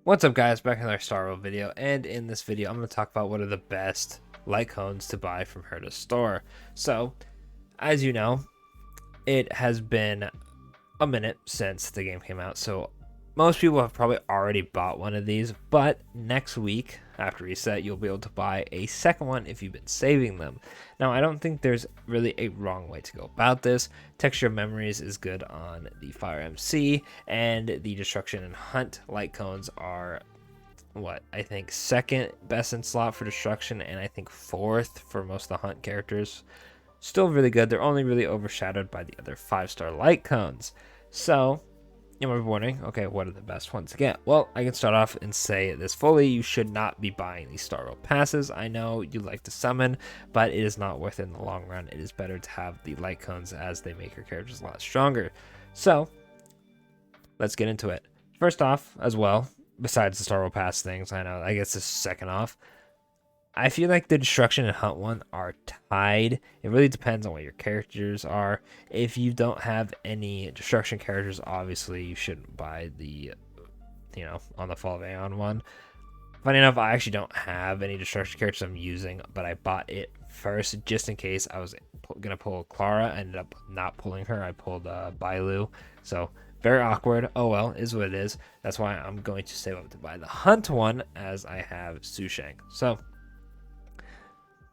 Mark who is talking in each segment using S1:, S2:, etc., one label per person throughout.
S1: What's up, guys? Back in another Star World video, and in this video I'm going to talk about what are the best light cones to buy from Herta Store. So as you know, it has been a minute since the game came out, so most people have probably already bought one of these, but next week after reset you'll be able to buy a second one if you've been saving them. Now, I don't think there's really a wrong way to go about this. Texture of Memories is good on the Fire MC, and the Destruction and Hunt light cones are what I think second best in slot for Destruction, and I think fourth for most of the Hunt characters. Still really good. They're only really overshadowed by the other 5-star light cones. So you might be wondering, okay, what are the best ones to get? Well, I can start off and say this fully: you should not be buying these Star World passes. I know you like to summon, but it is not worth it in the long run. It is better to have the light cones, as they make your characters a lot stronger. So let's get into it. First off, as well, besides the Star World pass things, I guess this is second off, I feel like the Destruction and Hunt one are tied. It really depends on what your characters are. If you don't have any Destruction characters, obviously you shouldn't buy the, on the Fall of Aeon one. Funny enough, I actually don't have any Destruction characters I'm using, but I bought it first just in case I was going to pull Clara. I ended up not pulling her. I pulled Bailu. So very awkward. Oh well, is what it is. That's why I'm going to save up to buy the Hunt one, as I have Su Shang. So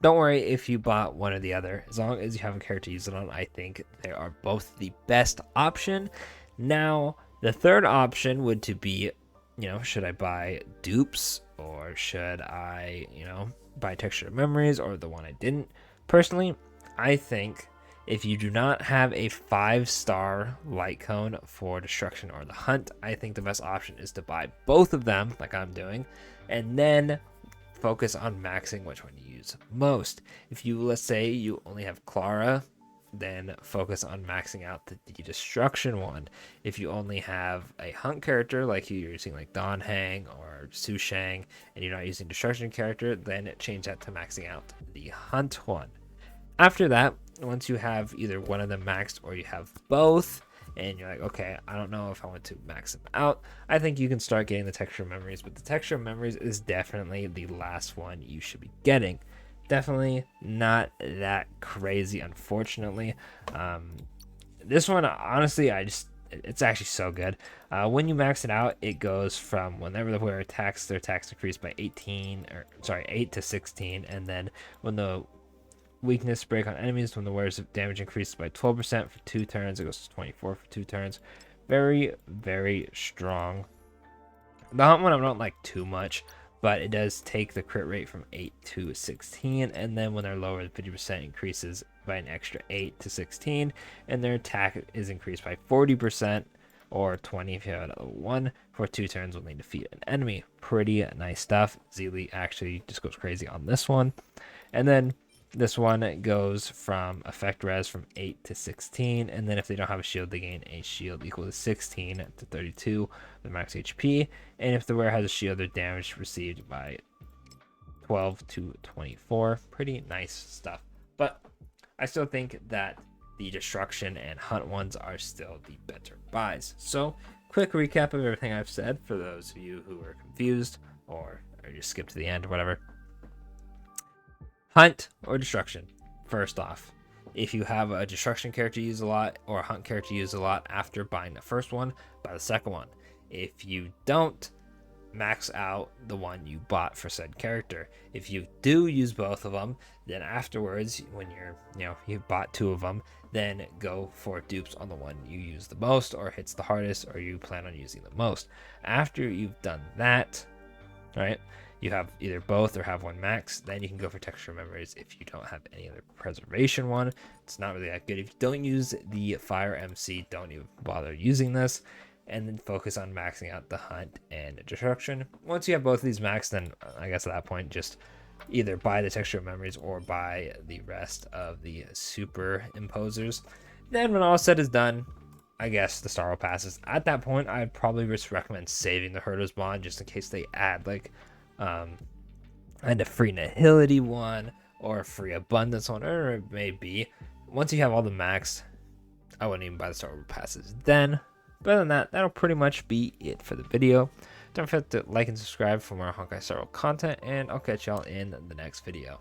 S1: don't worry if you bought one or the other. As long as you have a character to use it on, I think they are both the best option. Now, the third option would to be, should I buy dupes, or should I, buy Texture of Memories, or the one I didn't? Personally, I think if you do not have a 5-star light cone for Destruction or the Hunt, I think the best option is to buy both of them, like I'm doing, and then focus on maxing which one you use most. If you, let's say you only have Clara, then focus on maxing out the Destruction one. If you only have a Hunt character, like you're using like Dan Heng or Su Shang, and you're not using Destruction character, then change that to maxing out the Hunt one. After that, once you have either one of them maxed or you have both, and you're like, okay, I don't know if I want to max them out, I think you can start getting the Texture of Memories. But the Texture of Memories is definitely the last one you should be getting. Definitely not that crazy, unfortunately. This one, honestly, it's actually so good. When you max it out, it goes from whenever the wearer attacks, their attacks decrease by 8 to 16, and then when the weakness break on enemies, when the wearer's damage increases by 12% for 2 turns, it goes to 24 for 2 turns. Very, very strong. The Hunt one I don't like too much, but it does take the crit rate from 8 to 16, and then when they're lower, the 50% increases by an extra 8 to 16, and their attack is increased by 40%, or 20 if you have it at level 1, for 2 turns when they defeat an enemy. Pretty nice stuff. Zeely actually just goes crazy on this one. And then this one goes from effect res from 8 to 16, and then if they don't have a shield, they gain a shield equal to 16 to 32 with max HP, and if the wearer has a shield, their damage received by 12 to 24. Pretty nice stuff. But I still think that the Destruction and Hunt ones are still the better buys. So, quick recap of everything I've said for those of you who are confused or just skip to the end or whatever. Hunt or Destruction. First off, if you have a Destruction character you use a lot or a Hunt character you use a lot after buying the first one, buy the second one. If you don't, max out the one you bought for said character. If you do use both of them, then afterwards, when you bought 2 of them, then go for dupes on the one you use the most or hits the hardest or you plan on using the most. After you've done that, right, you have either both or have one max, then you can go for Texture Memories. If you don't have any other preservation one, it's not really that good. If you don't use the Fire MC, don't even bother using this, and then focus on maxing out the Hunt and Destruction. Once you have both of these maxed, then I guess at that point just either buy the Texture Memories or buy the rest of the Superimposers. Then when all said is done, I guess the Star World passes. At that point, I'd probably just recommend saving the Herta's Bond just in case they add like and a free Nihility one or a free Abundance one, or it may be. Once you have all the max, I wouldn't even buy the Star World passes then. But other than that, that'll pretty much be it for the video. Don't forget to like and subscribe for more Honkai Star Rail content, and I'll catch y'all in the next video.